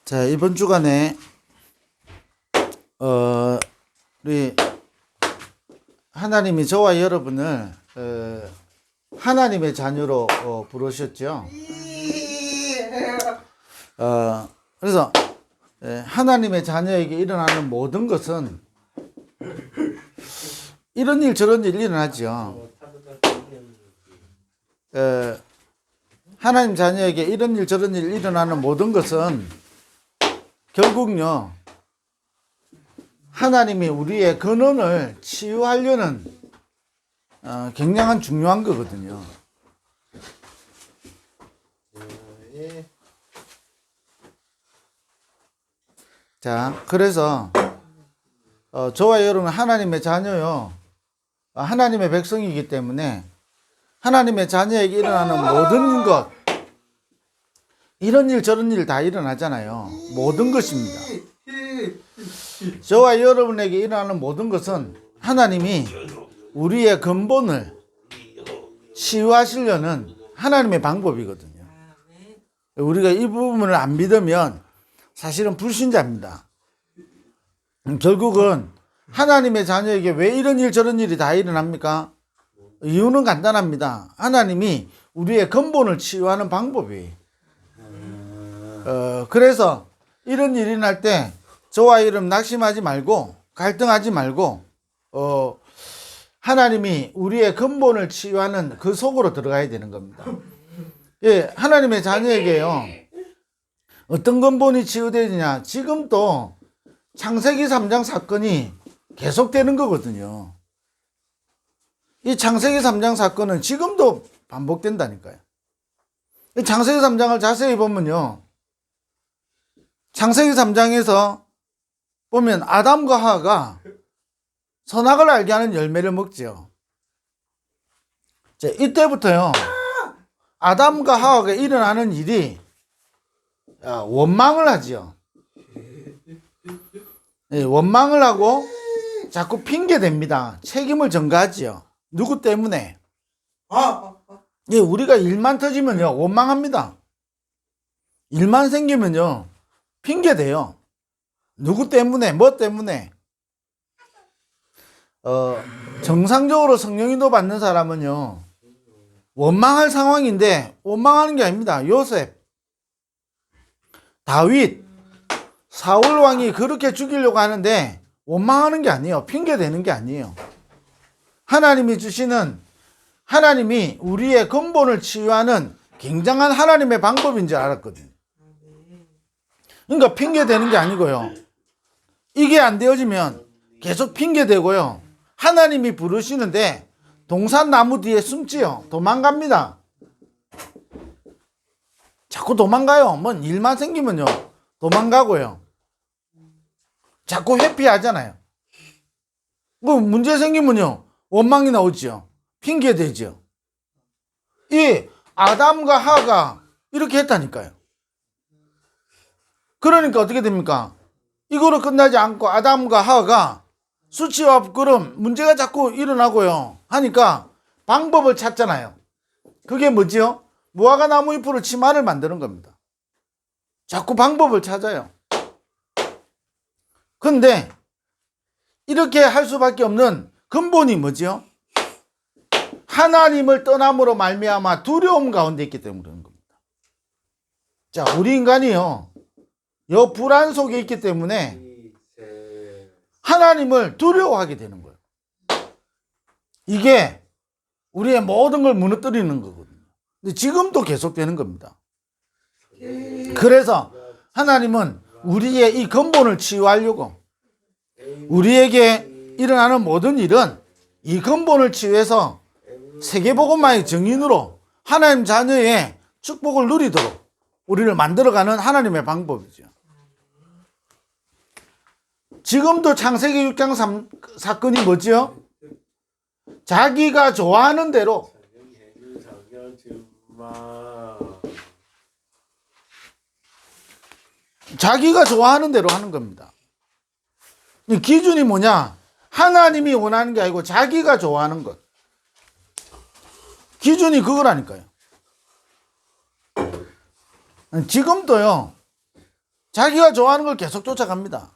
자, 이번 주간에 우리 하나님이 저와 여러분을 하나님의 자녀로 부르셨죠. 그래서 하나님의 자녀에게 일어나는 모든 것은 이런 일 저런 일 일어나죠. 하나님 자녀에게 이런 일 저런 일 일어나는 모든 것은 결국요, 하나님이 우리의 근원을 치유하려는 굉장한 중요한 거거든요. 자, 그래서 저와 여러분 하나님의 자녀요, 하나님의 백성이기 때문에 하나님의 자녀에게 일어나는 모든 것, 이런 일 저런 일 다 일어나잖아요. 모든 것입니다. 저와 여러분에게 일어나는 모든 것은 하나님이 우리의 근본을 치유하시려는 하나님의 방법이거든요. 우리가 이 부분을 안 믿으면 사실은 불신자입니다. 결국은 하나님의 자녀에게 왜 이런 일 저런 일이 다 일어납니까? 이유는 간단합니다. 하나님이 우리의 근본을 치유하는 방법이에요. 그래서 이런 일이 날 때 저와 여러분 낙심하지 말고 갈등하지 말고 하나님이 우리의 근본을 치유하는 그 속으로 들어가야 되는 겁니다. 예, 하나님의 자녀에게요, 어떤 근본이 치유되느냐, 지금 또 창세기 3장 사건이 계속되는 거거든요. 이 창세기 3장 사건은 지금도 반복된다니까요. 창세기 3장을 자세히 보면요, 창세기 3장에서 보면 아담과 하와가 선악을 알게 하는 열매를 먹죠. 자, 이때부터요, 아담과 하와가 일어나는 일이 원망을 하죠. 원망을 하고 자꾸 핑계댑니다. 책임을 전가하지요. 누구 때문에? 우리가 일만 터지면요, 원망합니다. 일만 생기면요, 핑계대요. 누구 때문에, 뭐 때문에? 정상적으로 성령인도 받는 사람은요, 원망할 상황인데 원망하는 게 아닙니다. 요셉, 다윗, 사울 왕이 그렇게 죽이려고 하는데 원망하는 게 아니에요. 핑계대는 게 아니에요. 하나님이 주시는, 하나님이 우리의 근본을 치유하는 굉장한 하나님의 방법인 줄 알았거든요. 그러니까 핑계대는 게 아니고요, 이게 안 되어지면 계속 핑계대고요, 하나님이 부르시는데 동산나무 뒤에 숨지요. 도망갑니다. 자꾸 도망가요. 뭐 일만 생기면요, 도망가고요. 자꾸 회피하잖아요. 뭐 문제 생기면요, 원망이 나오죠. 핑계대죠. 이 아담과 하가 이렇게 했다니까요. 그러니까 어떻게 됩니까? 이거로 끝나지 않고 아담과 하와가 수치와 부끄럼, 문제가 자꾸 일어나고요 하니까 방법을 찾잖아요. 그게 뭐지요? 무화과 나무 잎으로 치마를 만드는 겁니다. 자꾸 방법을 찾아요. 근데 이렇게 할 수밖에 없는 근본이 뭐지요? 하나님을 떠남으로 말미암아 두려움 가운데 있기 때문에 그런 겁니다. 자, 우리 인간이요, 이 불안 속에 있기 때문에 하나님을 두려워하게 되는 거예요. 이게 우리의 모든 걸 무너뜨리는 거거든요. 근데 지금도 계속되는 겁니다. 그래서 하나님은 우리의 이 근본을 치유하려고, 우리에게 일어나는 모든 일은 이 근본을 치유해서 세계복음화의 증인으로 하나님 자녀의 축복을 누리도록 우리를 만들어가는 하나님의 방법이죠. 지금도 창세기 6장 사건이 뭐죠? 자기가 좋아하는 대로, 자기가 좋아하는 대로 하는 겁니다. 기준이 뭐냐? 하나님이 원하는 게 아니고 자기가 좋아하는 것. 기준이 그거라니까요. 지금도요, 자기가 좋아하는 걸 계속 쫓아갑니다.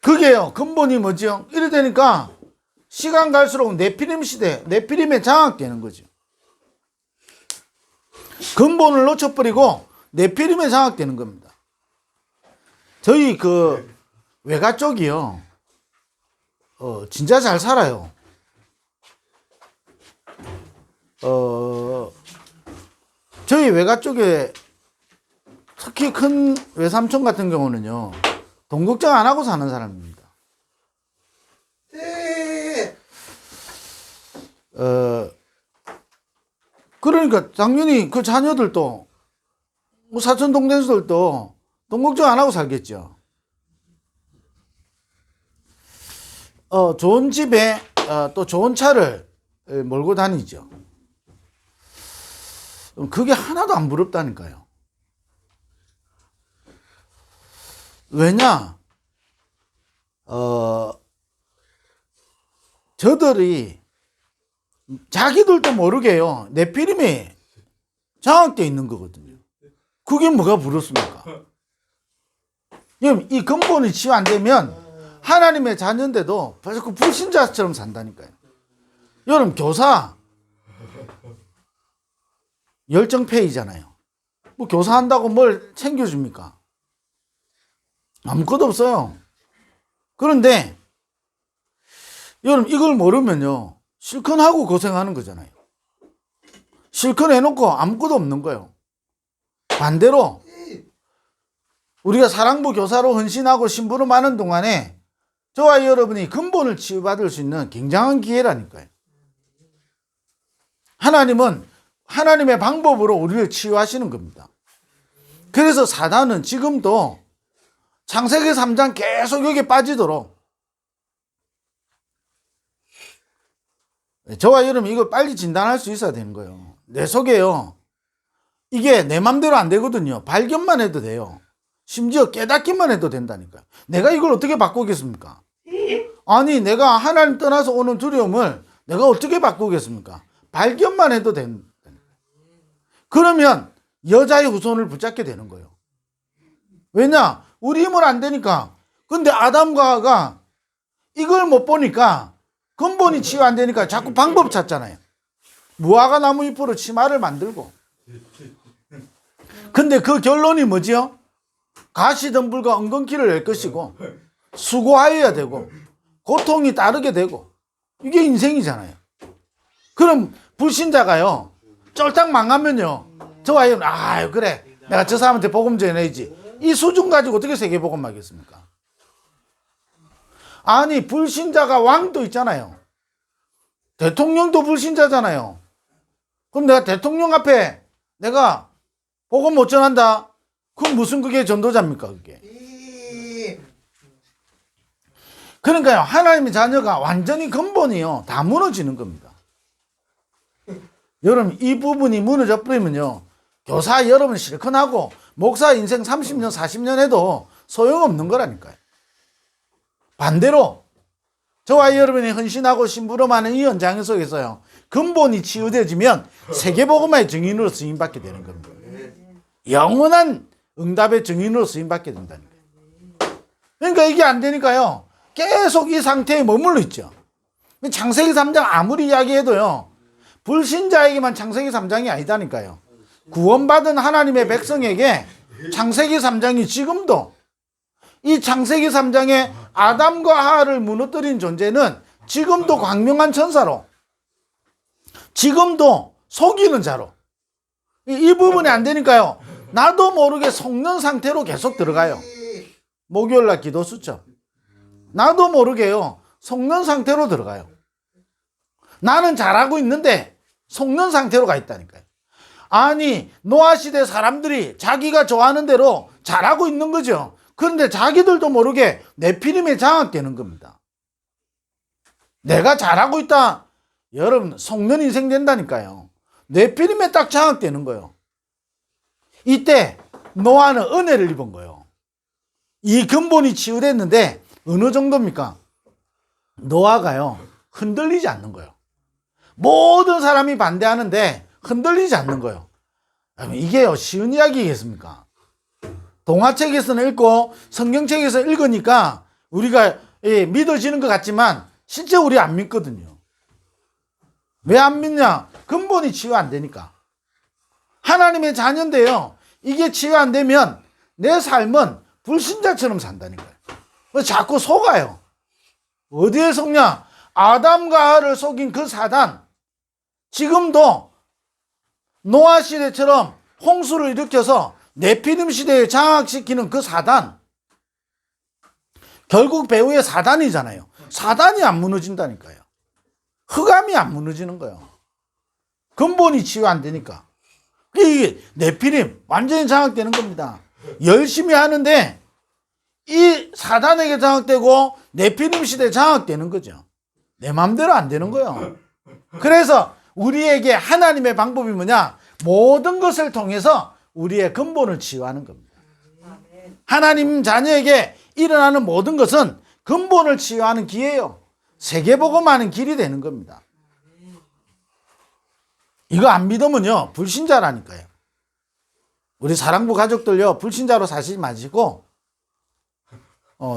그게요, 근본이 뭐지요? 이래 되니까 시간 갈수록 네피림 시대, 네피림에 장악되는 거죠. 근본을 놓쳐버리고 네피림에 장악되는 겁니다. 저희 그 외가 쪽이요, 진짜 잘 살아요. 저희 외가 쪽에 특히 큰 외삼촌 같은 경우는요, 돈 걱정 안 하고 사는 사람입니다. 그러니까 당연히 그 자녀들도, 뭐 사촌 동생들도 돈 걱정 안 하고 살겠죠. 좋은 집에 또 좋은 차를 몰고 다니죠. 그게 하나도 안 부럽다니까요. 왜냐? 저들이 자기들도 모르게요, 네피림에 장악되어 있는 거거든요. 그게 뭐가 부럽습니까? 이 근본이 치유 안 되면 하나님의 자녀인데도 자꾸 불신자처럼 산다니까요. 여러분, 교사 열정페이잖아요. 뭐 교사한다고 뭘 챙겨줍니까? 아무것도 없어요. 그런데 여러분, 이걸 모르면요, 실컷 하고 고생하는 거잖아요. 실컷 해놓고 아무것도 없는 거예요. 반대로 우리가 사랑부 교사로 헌신하고 심부름하는 동안에 저와 여러분이 근본을 치유받을 수 있는 굉장한 기회라니까요. 하나님은 하나님의 방법으로 우리를 치유하시는 겁니다. 그래서 사단은 지금도 창세기 3장 계속 여기에 빠지도록, 저와 여러분 이거 빨리 진단할 수 있어야 되는 거예요. 내 속에요, 이게 내 맘대로 안 되거든요. 발견만 해도 돼요. 심지어 깨닫기만 해도 된다니까요. 내가 이걸 어떻게 바꾸겠습니까? 아니, 내가 하나님 떠나서 오는 두려움을 내가 어떻게 바꾸겠습니까? 발견만 해도 된다. 그러면 여자의 후손을 붙잡게 되는 거예요. 왜냐? 우리 힘은 안 되니까. 근데 아담과 하와가 이걸 못 보니까, 근본이 치유 안 되니까 자꾸 방법 찾잖아요. 무화과 나무 잎으로 치마를 만들고. 근데 그 결론이 뭐지요? 가시덤불과 엉겅퀴를 낼 것이고, 수고하여야 되고, 고통이 따르게 되고, 이게 인생이잖아요. 그럼 불신자가요, 쫄딱 망하면요, 저와 여러분, 그래, 내가 저 사람한테 복음 전해야지, 이 수준 가지고 어떻게 세계복음 하겠습니까? 아니, 불신자가 왕도 있잖아요. 대통령도 불신자잖아요. 그럼 내가 대통령 앞에 내가 복음 못 전한다? 그럼 무슨 그게 전도자입니까, 그게? 그러니까요, 하나님의 자녀가 완전히 근본이요, 다 무너지는 겁니다. 여러분, 이 부분이 무너져 버리면요, 교사 여러분 실컷 하고 목사 인생 30년 40년 해도 소용없는 거라니까요. 반대로 저와 여러분이 헌신하고 심부름하는 이 현장 속에서요, 근본이 치유되어지면 세계복음화의 증인으로 쓰임받게 되는 겁니다. 영원한 응답의 증인으로 쓰임받게 된다니까요. 그러니까 이게 안 되니까요, 계속 이 상태에 머물러 있죠. 창세기 3장 아무리 이야기해도요, 불신자에게만 창세기 3장이 아니다니까요. 구원받은 하나님의 백성에게 창세기 3장이 지금도, 이 창세기 3장에 아담과 하와를 무너뜨린 존재는 지금도 광명한 천사로, 지금도 속이는 자로, 이 부분이 안 되니까요, 나도 모르게 속는 상태로 계속 들어가요. 목요일날 기도 수첩, 나도 모르게요, 속는 상태로 들어가요. 나는 잘하고 있는데 속는 상태로 가 있다니까요. 아니, 노아 시대 사람들이 자기가 좋아하는 대로 잘하고 있는 거죠. 그런데 자기들도 모르게 네피림에 장악되는 겁니다. 내가 잘하고 있다, 여러분, 속는 인생 된다니까요. 네피림에 딱 장악되는 거예요. 이때 노아는 은혜를 입은 거예요. 이 근본이 치유됐는데 어느 정도입니까? 노아가요, 흔들리지 않는 거예요. 모든 사람이 반대하는데 흔들리지 않는 거예요. 이게요, 쉬운 이야기겠습니까? 동화책에서는 읽고 성경책에서 읽으니까 우리가 믿어지는 것 같지만 실제 우리 안 믿거든요. 왜 안 믿냐? 근본이 치유 안 되니까. 하나님의 자녀인데요, 이게 치유 안 되면 내 삶은 불신자처럼 산다니까요. 자꾸 속아요. 어디에 속냐? 아담과 하와를 속인 그 사단. 지금도 노아 시대처럼 홍수를 일으켜서 네피림 시대에 장악시키는 그 사단. 결국 배후의 사단이잖아요. 사단이 안 무너진다니까요. 흑암이 안 무너지는 거예요. 근본이 치유 안 되니까. 이게 네피림 완전히 장악되는 겁니다. 열심히 하는데 이 사단에게 장악되고 네피림 시대에 장악되는 거죠. 내 마음대로 안 되는 거예요. 그래서 우리에게 하나님의 방법이 뭐냐? 모든 것을 통해서 우리의 근본을 치유하는 겁니다. 하나님 자녀에게 일어나는 모든 것은 근본을 치유하는 기회예요. 세계복음하는 길이 되는 겁니다. 이거 안 믿으면요, 불신자라니까요. 우리 사랑부 가족들요, 불신자로 사시지 마시고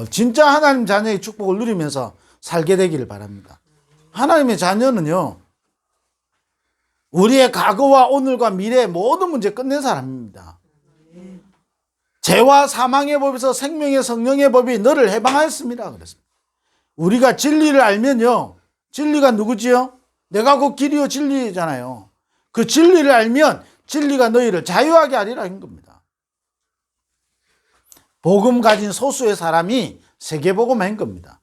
진짜 하나님 자녀의 축복을 누리면서 살게 되기를 바랍니다. 하나님의 자녀는요, 우리의 과거와 오늘과 미래의 모든 문제 끝낸 사람입니다. 죄와 사망의 법에서 생명의 성령의 법이 너를 해방하였습니다. 그랬습니다. 우리가 진리를 알면요, 진리가 누구지요? 내가 곧 길이요 진리잖아요. 그 진리를 알면 진리가 너희를 자유하게 하리라 한 겁니다. 복음 가진 소수의 사람이 세계복음 한 겁니다.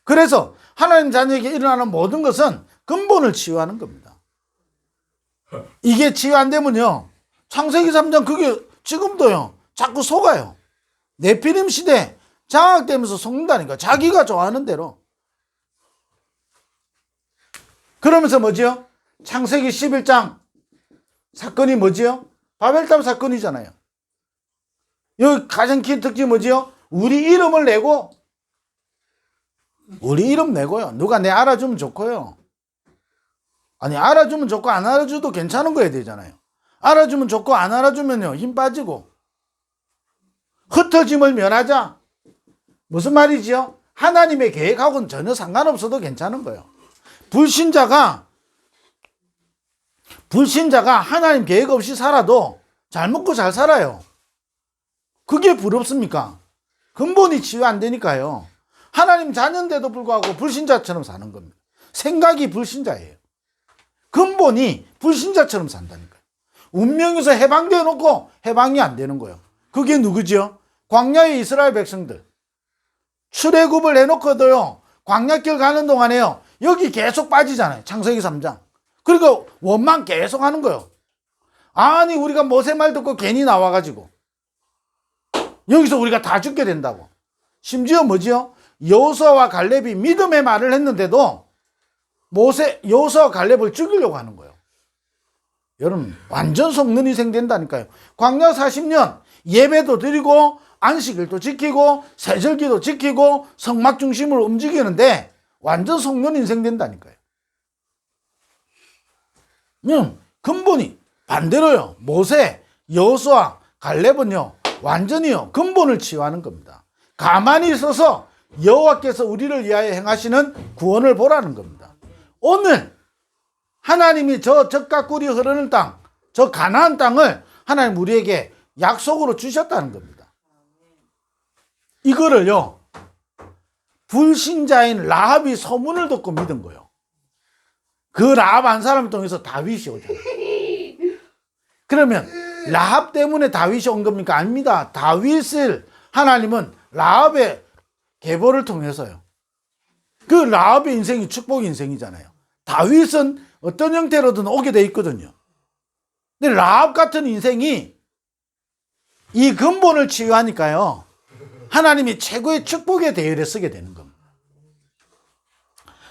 그래서 하나님 자녀에게 일어나는 모든 것은 근본을 치유하는 겁니다. 이게 치유 안 되면요, 창세기 3장 그게 지금도요 자꾸 속아요. 네피림 시대 장악되면서 속는다니까. 자기가 좋아하는 대로. 그러면서 뭐지요? 창세기 11장 사건이 뭐지요? 바벨탑 사건이잖아요. 여기 가장 큰 특징이 뭐지요? 우리 이름을 내고, 우리 이름 내고요. 누가 내 알아주면 좋고요. 아니, 알아주면 좋고 안 알아줘도 괜찮은 거야 되잖아요. 알아주면 좋고 안 알아주면요 힘 빠지고. 흩어짐을 면하자. 무슨 말이지요? 하나님의 계획하고는 전혀 상관없어도 괜찮은 거예요. 불신자가 하나님 계획 없이 살아도 잘 먹고 잘 살아요. 그게 부럽습니까? 근본이 치유 안 되니까요. 하나님 자녀인데도 불구하고 불신자처럼 사는 겁니다. 생각이 불신자예요. 근본이 불신자처럼 산다니까요. 운명에서 해방되어 놓고 해방이 안 되는 거예요. 그게 누구죠? 광야의 이스라엘 백성들. 출애굽을 해놓고도요, 광야길 가는 동안에요, 여기 계속 빠지잖아요. 창세기 3장. 그러니까 원망 계속 하는 거예요. 아니, 우리가 모세 말 듣고 괜히 나와가지고 여기서 우리가 다 죽게 된다고. 심지어 뭐지요? 여호수아와 갈렙이 믿음의 말을 했는데도 여호수아와 갈렙을 죽이려고 하는 거예요. 여러분, 완전 속는 인생 된다니까요. 광야 40년 예배도 드리고 안식일도 지키고 세절기도 지키고 성막 중심으로 움직이는데 완전 속는 인생 된다니까요. 근본이 반대로요, 모세, 여호수아, 갈렙은요 완전히요 근본을 치유하는 겁니다. 가만히 있어서 여호와께서 우리를 위하여 행하시는 구원을 보라는 겁니다. 오늘 하나님이 저 젖과 꿀이 흐르는 땅, 저 가나안 땅을 하나님 우리에게 약속으로 주셨다는 겁니다. 이거를요 불신자인 라합이 소문을 듣고 믿은 거예요. 그 라합 한 사람을 통해서 다윗이 오잖아요. 그러면 라합 때문에 다윗이 온 겁니까? 아닙니다. 다윗을 하나님은 라합의 계보를 통해서요. 그 라합의 인생이 축복 인생이잖아요. 다윗은 어떤 형태로든 오게 돼 있거든요. 근데 라합 같은 인생이 이 근본을 치유하니까요, 하나님이 최고의 축복의 대열에 서게 되는 겁니다.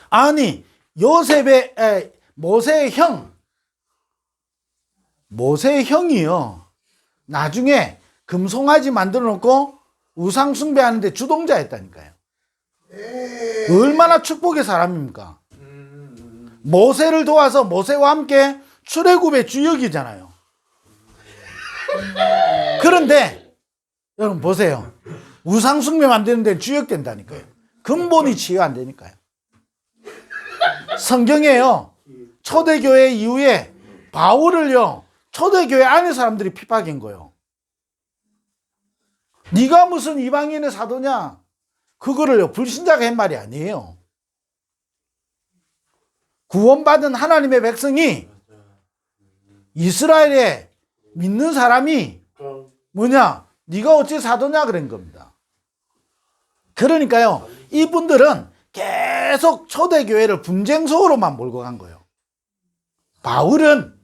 아니, 모세의 형이요, 나중에 금송아지 만들어 놓고 우상 숭배하는데 주동자였다니까요. 얼마나 축복의 사람입니까? 모세를 도와서 모세와 함께 출애굽의 주역이잖아요. 그런데 여러분 보세요. 우상 숭배 만드는 데 주역된다니까요. 근본이 치유 안 되니까요. 성경에요. 초대교회 이후에 바울을요. 초대교회 안에 사람들이 핍박인 거예요. 네가 무슨 이방인의 사도냐? 그거를요. 불신자가 한 말이 아니에요. 구원받은 하나님의 백성이 이스라엘에 믿는 사람이 뭐냐? 네가 어찌 사도냐 그런 겁니다. 그러니까요. 이분들은 계속 초대교회를 분쟁 속으로만 몰고 간 거예요. 바울은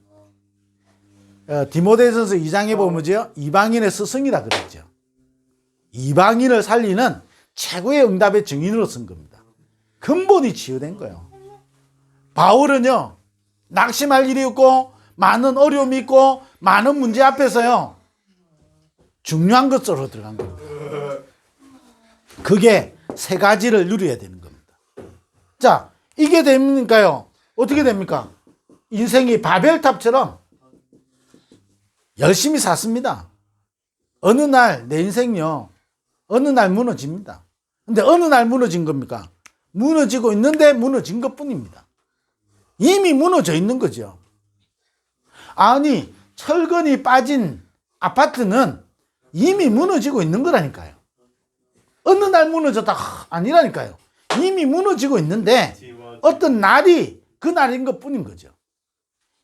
디모데전서 2장에 보면 뭐죠? 이방인의 스승이라 그랬죠. 이방인을 살리는 최고의 응답의 증인으로 쓴 겁니다. 근본이 치유된 거예요. 바울은요. 낙심할 일이 없고 많은 어려움이 있고 많은 문제 앞에서요. 중요한 것으로 들어간 겁니다. 그게 세 가지를 누려야 되는 겁니다. 자, 이게 됩니까요? 어떻게 됩니까? 인생이 바벨탑처럼 열심히 샀습니다. 어느 날 내 인생요. 어느 날 무너집니다. 근데 어느 날 무너진 겁니까? 무너지고 있는데 무너진 것뿐입니다. 이미 무너져 있는 거죠. 아니, 철근이 빠진 아파트는 이미 무너지고 있는 거라니까요. 어느 날 무너졌다 아니라니까요. 이미 무너지고 있는데 어떤 날이 그 날인 것뿐인 거죠.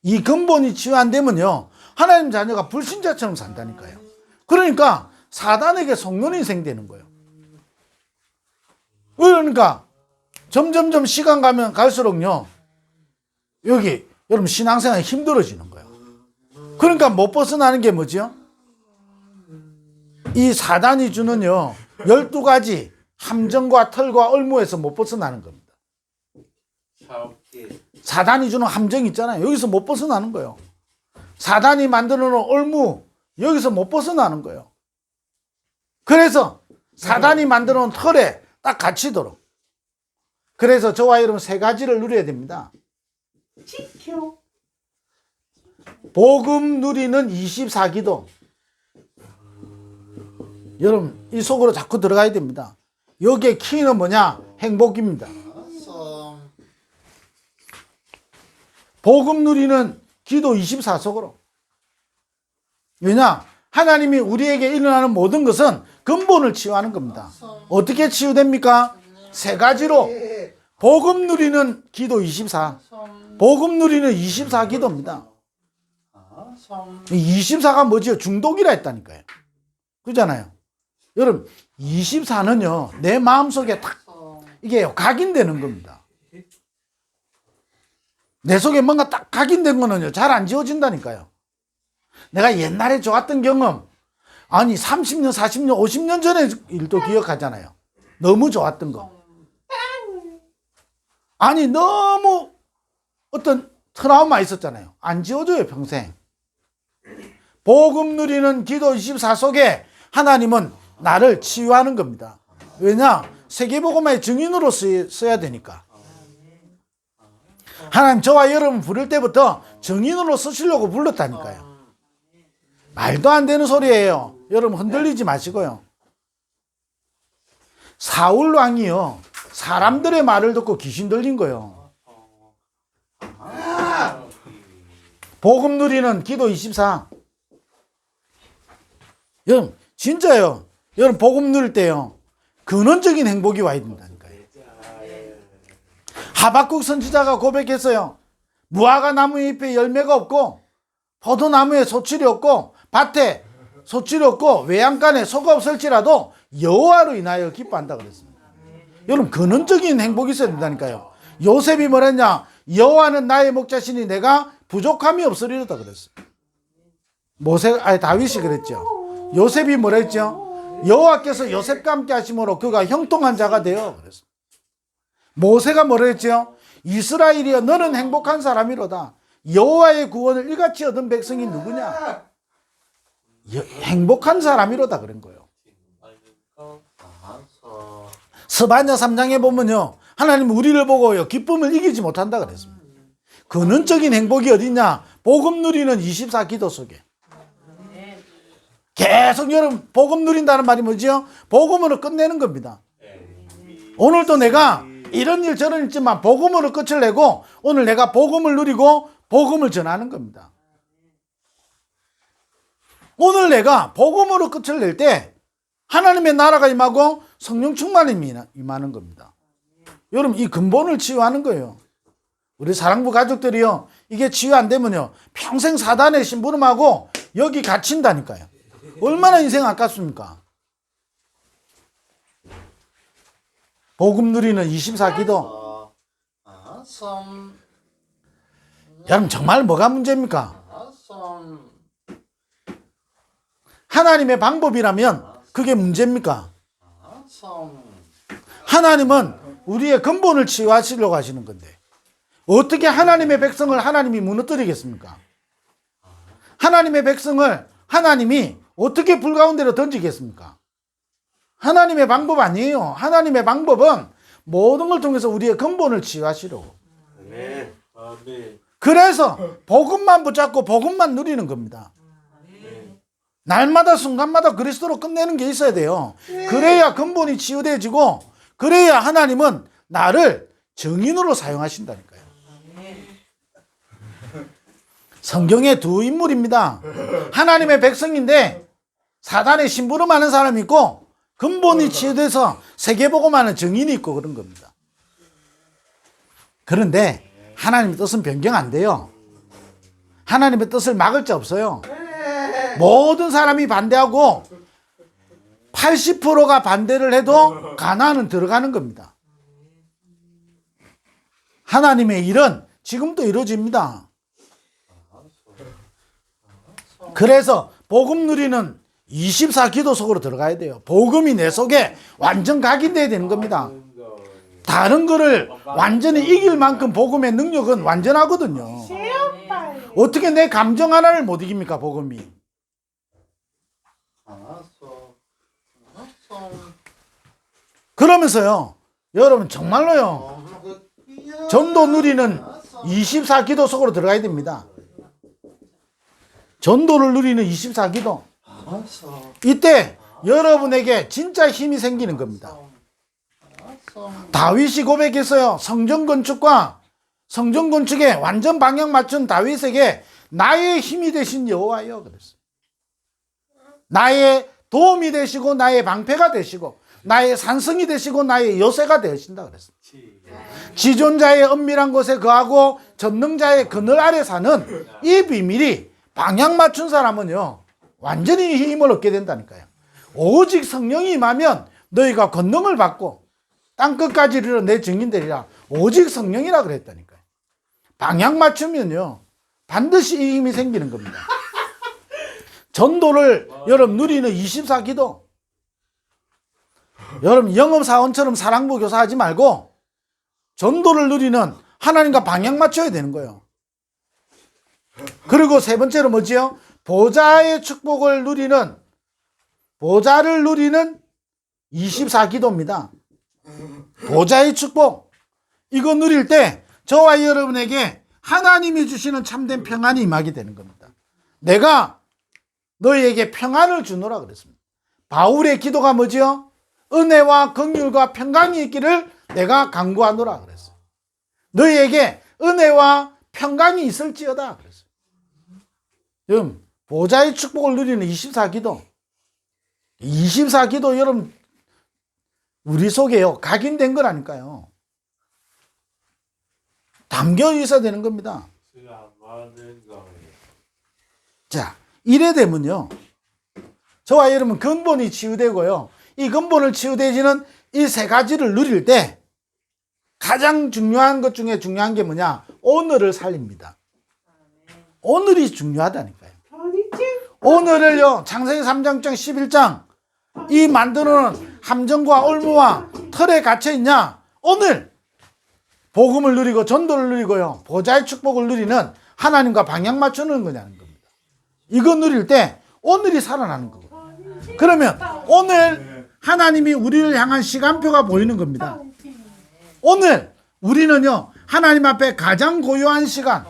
이 근본이 치유 안 되면요. 하나님 자녀가 불신자처럼 산다니까요. 그러니까 사단에게 속는 인생 되는 거예요. 그러니까 점점점 시간 가면 갈수록요. 여기 여러분 신앙생활이 힘들어지는 거예요. 그러니까 못 벗어나는 게 뭐죠? 이 사단이 주는요. 12가지 함정과 털과 얼무에서 못 벗어나는 겁니다. 사단이 주는 함정 있잖아요. 여기서 못 벗어나는 거예요. 사단이 만들어 놓은 얼무 여기서 못 벗어나는 거예요. 그래서 사단이 만들어 놓은 털에 딱 갇히도록. 그래서 저와 여러분 세 가지를 누려야 됩니다. 복음 누리는 24기도. 여러분 이 속으로 자꾸 들어가야 됩니다. 여기에 키는 뭐냐? 행복입니다. 복음 누리는 기도 24속으로. 왜냐? 하나님이 우리에게 일어나는 모든 것은 근본을 치유하는 겁니다. 어떻게 치유됩니까? 세 가지로. 복음 누리는 기도 24. 복음 누리는 24기도입니다. 24가 뭐지요? 중독이라 했다니까요. 그렇잖아요. 여러분 24는요. 내 마음속에 딱 이게 각인되는 겁니다. 내 속에 뭔가 딱 각인된 거는요. 잘 안 지워진다니까요. 내가 옛날에 좋았던 경험, 아니 30년, 40년, 50년 전에 일도 기억하잖아요. 너무 좋았던 거. 아니 너무 어떤 트라우마 있었잖아요. 안 지워져요 평생. 복음 누리는 기도 24 속에 하나님은 나를 치유하는 겁니다. 왜냐? 세계복음의 증인으로 써야 되니까. 하나님 저와 여러분 부를 때부터 증인으로 쓰시려고 불렀다니까요. 말도 안 되는 소리예요. 여러분 흔들리지 마시고요. 사울 왕이요. 사람들의 말을 듣고 귀신 들린 거예요. 복음 누리는 기도 24. 여러분 진짜요. 여러분 복음 누릴 때요. 근원적인 행복이 와야 된다니까요. 하박국 선지자가 고백했어요. 무화과 나무 잎에 열매가 없고 포도나무에 소출이 없고 밭에 소출이 없고 외양간에 소가 없을지라도 여호와로 인하여 기뻐한다 그랬습니다. 여러분 근원적인 행복이 있어야 된다니까요. 요셉이 뭐랬냐? 여호와는 나의 목자시니 내가 부족함이 없으리로다 그랬어요. 다윗이 그랬죠. 요셉이 뭐랬죠? 여호와께서 요셉과 함께 하심으로 그가 형통한 자가 되어 그랬어요. 모세가 뭐랬죠? 이스라엘이여 너는 행복한 사람이로다. 여호와의 구원을 이같이 얻은 백성이 누구냐? 행복한 사람이로다 그런 거예요. 스바냐 3장에 보면요. 하나님 우리를 보고요. 기쁨을 이기지 못한다 그랬습니다. 근원적인 행복이 어디냐? 복음 누리는 24기도 속에. 계속 여러분 복음 누린다는 말이 뭐지요? 복음으로 끝내는 겁니다. 오늘도 내가 이런 일 저런 일 있지만 복음으로 끝을 내고 오늘 내가 복음을 누리고 복음을 전하는 겁니다. 오늘 내가 복음으로 끝을 낼 때 하나님의 나라가 임하고 성령 충만이 임하는 겁니다. 여러분 이 근본을 치유하는 거예요. 우리 사랑부 가족들이요, 이게 치유 안 되면요 평생 사단의 심부름하고 여기 갇힌다니까요. 얼마나 인생 아깝습니까? 복음 누리는 24기도. 여러분 정말 뭐가 문제입니까? 하나님의 방법이라면 그게 문제입니까? 하나님은 우리의 근본을 치유하시려고 하시는 건데 어떻게 하나님의 백성을 하나님이 무너뜨리겠습니까? 하나님의 백성을 하나님이 어떻게 불 가운데로 던지겠습니까? 하나님의 방법 아니에요. 하나님의 방법은 모든 걸 통해서 우리의 근본을 치유하시려고. 그래서 복음만 붙잡고 복음만 누리는 겁니다. 날마다 순간마다 그리스도로 끝내는 게 있어야 돼요. 그래야 근본이 치유되어지고 그래야 하나님은 나를 증인으로 사용하신다니까요. 성경에 두 인물입니다. 하나님의 백성인데 사단의 심부름하는 사람이 있고 근본이 치유돼서 세계복음하는 증인이 있고 그런 겁니다. 그런데 하나님의 뜻은 변경 안 돼요. 하나님의 뜻을 막을 자 없어요. 모든 사람이 반대하고 80%가 반대를 해도 가나안은 들어가는 겁니다. 하나님의 일은 지금도 이루어집니다. 그래서 복음 누리는 24기도 속으로 들어가야 돼요. 복음이 내 속에 완전 각인돼야 되는 겁니다. 다른 거를 완전히 이길 만큼 복음의 능력은 완전하거든요. 어떻게 내 감정 하나를 못 이깁니까, 복음이? 그러면서요, 여러분 정말로요, 전도 누리는 24기도 속으로 들어가야 됩니다. 전도를 누리는 24기도. 이때 여러분에게 진짜 힘이 생기는 겁니다. 다윗이 고백했어요. 성전 건축에 완전 방향 맞춘 다윗에게 나의 힘이 되신 여호와여 그랬어요. 나의 도움이 되시고 나의 방패가 되시고 나의 산성이 되시고 나의 요새가 되신다 그랬어요. 지존자의 은밀한 곳에 거하고 전능자의 그늘 아래 사는 이 비밀이 방향 맞춘 사람은요 완전히 힘을 얻게 된다니까요. 오직 성령이 임하면 너희가 권능을 받고 땅끝까지 이르러 내 증인되리라. 오직 성령이라 그랬다니까요. 방향 맞추면요 반드시 이 힘이 생기는 겁니다. 전도를 여러분 누리는 24기도. 여러분 영업사원처럼 사랑부 교사하지 말고 전도를 누리는 하나님과 방향 맞춰야 되는 거예요. 그리고 세 번째로 뭐지요? 보좌의 축복을 누리는, 보좌를 누리는 24기도입니다. 보좌의 축복. 이거 누릴 때 저와 여러분에게 하나님이 주시는 참된 평안이 임하게 되는 겁니다. 내가 너희에게 평안을 주노라 그랬습니다. 바울의 기도가 뭐지요? 은혜와 긍휼과 평강이 있기를 내가 간구하노라 그랬어요. 너희에게 은혜와 평강이 있을지어다 그랬어요. 여러분 보좌의 축복을 누리는 24기도. 24기도 여러분 우리 속에요 각인된 거라니까요. 담겨 있어야 되는 겁니다. 자, 이래 되면요 저와 여러분 근본이 치유되고요, 이 근본을 치유되지는 이 세 가지를 누릴 때 가장 중요한 것 중에 중요한 게 뭐냐? 오늘을 살립니다. 오늘이 중요하다니까요. 오늘을요 창세기 3장 11장 이 만드는 함정과 올무와 틀에 갇혀 있냐? 오늘 복음을 누리고 전도를 누리고요 보좌의 축복을 누리는 하나님과 방향 맞추는 거냐는 겁니다. 이거 누릴 때 오늘이 살아나는 거고, 그러면 오늘 하나님이 우리를 향한 시간표가 보이는 겁니다. 오늘 우리는요 하나님 앞에 가장 고요한 시간,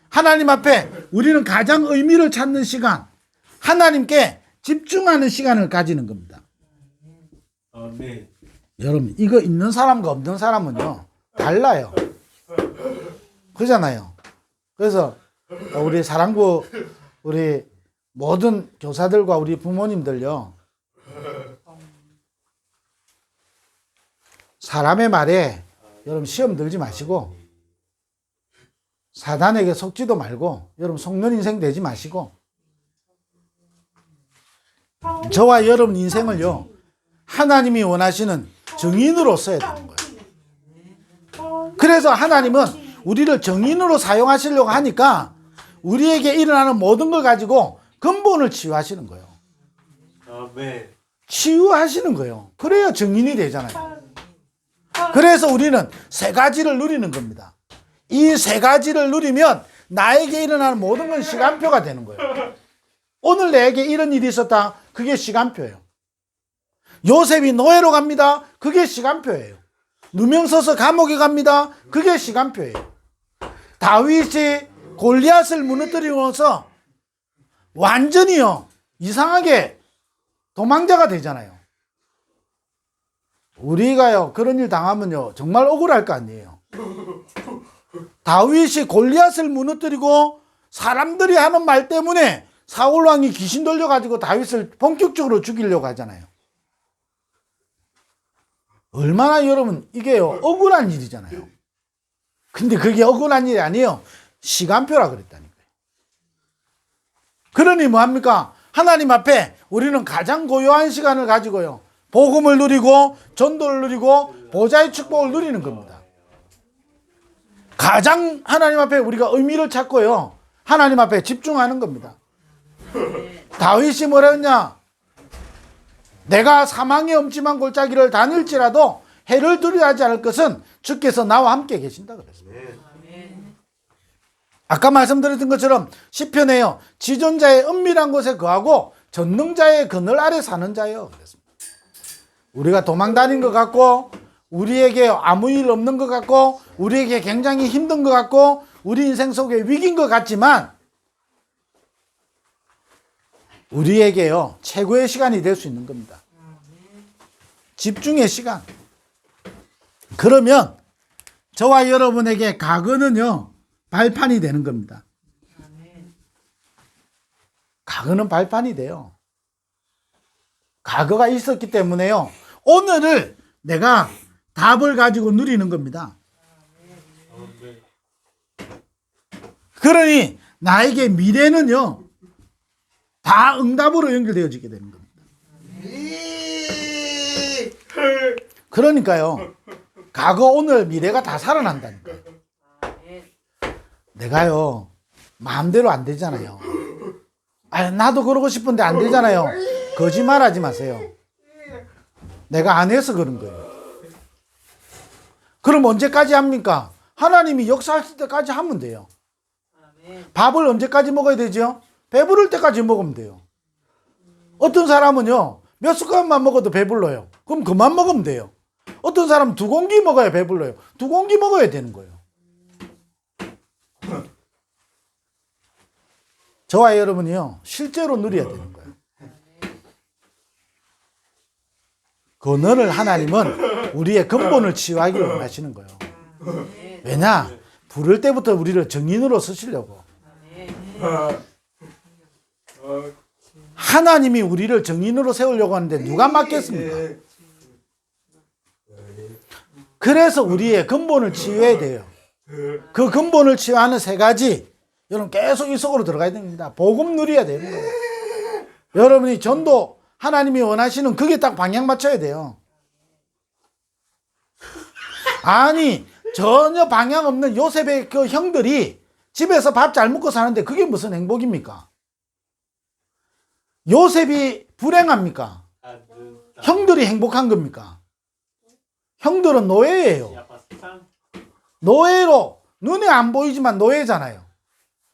하나님 앞에 우리는 가장 의미를 찾는 시간, 하나님께 집중하는 시간을 가지는 겁니다. 아멘. 여러분, 이거 있는 사람과 없는 사람은요, 달라요. 그잖아요. 그래서 우리 사랑부, 우리 모든 교사들과 우리 부모님들요, 사람의 말에 여러분 시험 들지 마시고, 사단에게 속지도 말고, 여러분 속는 인생 되지 마시고, 저와 여러분 인생을요, 하나님이 원하시는 정인으로 써야 되는 거예요. 그래서 하나님은 우리를 정인으로 사용하시려고 하니까 우리에게 일어나는 모든 걸 가지고 근본을 치유하시는 거예요. 아멘. 치유하시는 거예요. 그래야 정인이 되잖아요. 그래서 우리는 세 가지를 누리는 겁니다. 이 세 가지를 누리면 나에게 일어나는 모든 건 시간표가 되는 거예요. 오늘 내게 이런 일이 있었다. 그게 시간표예요. 요셉이 노예로 갑니다. 그게 시간표예요. 누명 써서 감옥에 갑니다. 그게 시간표예요. 다윗이 골리앗을 무너뜨리면서 완전히요, 이상하게 도망자가 되잖아요. 우리가요, 그런 일 당하면요, 정말 억울할 거 아니에요. 다윗이 골리앗을 무너뜨리고 사람들이 하는 말 때문에 사울 왕이 귀신 돌려가지고 다윗을 본격적으로 죽이려고 하잖아요. 얼마나 여러분, 이게요, 억울한 일이잖아요. 근데 그게 억울한 일이 아니에요. 시간표라 그랬다니까요. 그러니 뭐합니까? 하나님 앞에 우리는 가장 고요한 시간을 가지고요, 복음을 누리고 전도를 누리고 보좌의 축복을 누리는 겁니다. 가장 하나님 앞에 우리가 의미를 찾고요, 하나님 앞에 집중하는 겁니다. 다윗이 뭐라 했냐? 내가 사망의 엄침한 골짜기를 다닐지라도 해를 두려워하지 않을 것은 주께서 나와 함께 계신다 그랬습니다. 아까 말씀드렸던 것처럼 시편에요, 지존자의 은밀한 곳에 거하고 전능자의 그늘 아래 사는 자요 그랬습니다. 우리가 도망 다닌 것 같고, 우리에게 아무 일 없는 것 같고, 우리에게 굉장히 힘든 것 같고, 우리 인생 속에 위기인 것 같지만 우리에게요, 최고의 시간이 될 수 있는 겁니다. 집중의 시간. 그러면 저와 여러분에게 과거는요, 발판이 되는 겁니다. 과거는 발판이 돼요. 과거가 있었기 때문에요, 오늘을 내가 답을 가지고 누리는 겁니다. 그러니 나에게 미래는요, 다 응답으로 연결되어지게 되는 겁니다. 그러니까요, 과거, 오늘, 미래가 다 살아난다니까요. 내가요, 마음대로 안 되잖아요. 나도 그러고 싶은데 안 되잖아요. 거짓말 하지 마세요. 내가 안 해서 그런 거예요. 그럼 언제까지 합니까? 하나님이 역사하실 때까지 하면 돼요. 밥을 언제까지 먹어야 되죠? 배부를 때까지 먹으면 돼요. 어떤 사람은요, 몇 숟가락만 먹어도 배불러요. 그럼 그만 먹으면 돼요. 어떤 사람은 2공기 먹어야 배불러요. 2공기 먹어야 되는 거예요. 저와 여러분이요, 실제로 누려야 되는 거예요. 그 너를 하나님은 우리의 근본을 치유하기를 원하시는 거예요. 왜냐? 부를 때부터 우리를 정인으로 쓰시려고. 하나님이 우리를 정인으로 세우려고 하는데 누가 맡겠습니까? 그래서 우리의 근본을 치유해야 돼요. 그 근본을 치유하는 세 가지, 여러분 계속 이 속으로 들어가야 됩니다. 복음 누려야 되는 거예요. 여러분이 전도, 하나님이 원하시는 그게 딱 방향 맞춰야 돼요. 아니, 전혀 방향 없는 요셉의 그 형들이 집에서 밥 잘 먹고 사는데 그게 무슨 행복입니까? 요셉이 불행합니까? 형들이 행복한 겁니까? 형들은 노예예요. 노예로 눈에 안 보이지만 노예잖아요.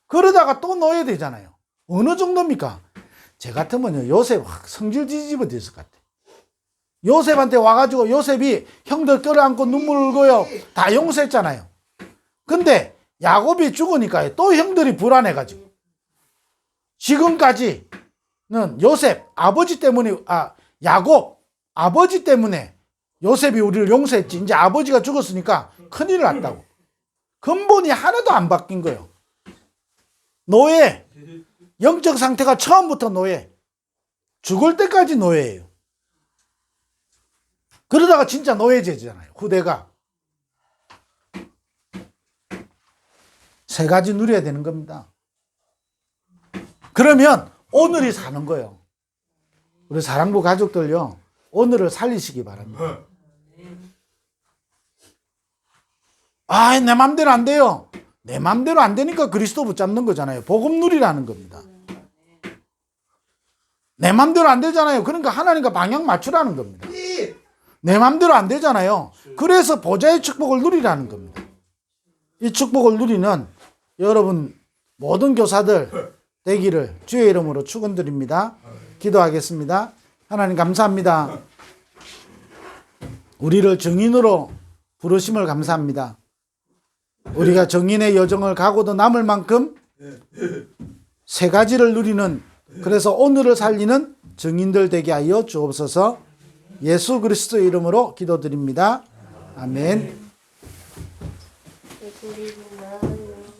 그러다가 또 노예 되잖아요. 어느 정도입니까? 제 같으면요, 요셉 성질 뒤집어 됐을 것 같아요. 요셉한테 와가지고 요셉이 형들 끌어안고 눈물 흘고요, 다 용서했잖아요. 근데 야곱이 죽으니까 또 형들이 불안해가지고 지금까지 요셉 아버지 때문에 야곱 아버지 때문에 요셉이 우리를 용서했지. 이제 아버지가 죽었으니까 큰일 났다고. 근본이 하나도 안 바뀐 거예요. 노예. 영적 상태가 처음부터 노예. 죽을 때까지 노예예요. 그러다가 진짜 노예제잖아요. 후대가. 세 가지 누려야 되는 겁니다. 그러면 오늘이 사는 거예요. 우리 사랑부 가족들요. 오늘을 살리시기 바랍니다. 내 맘대로 안 돼요. 내 맘대로 안 되니까 그리스도 붙잡는 거잖아요. 복음 누리라는 겁니다. 내 맘대로 안 되잖아요. 그러니까 하나님과 방향 맞추라는 겁니다. 내 맘대로 안 되잖아요. 그래서 보좌의 축복을 누리라는 겁니다. 이 축복을 누리는 여러분 모든 교사들 되기를 주의 이름으로 축원드립니다. 기도하겠습니다. 하나님 감사합니다. 우리를 증인으로 부르심을 감사합니다. 우리가 증인의 여정을 가고도 남을 만큼 세 가지를 누리는, 그래서 오늘을 살리는 증인들 되게 하여 주옵소서. 예수 그리스도의 이름으로 기도드립니다. 아멘. 예수님은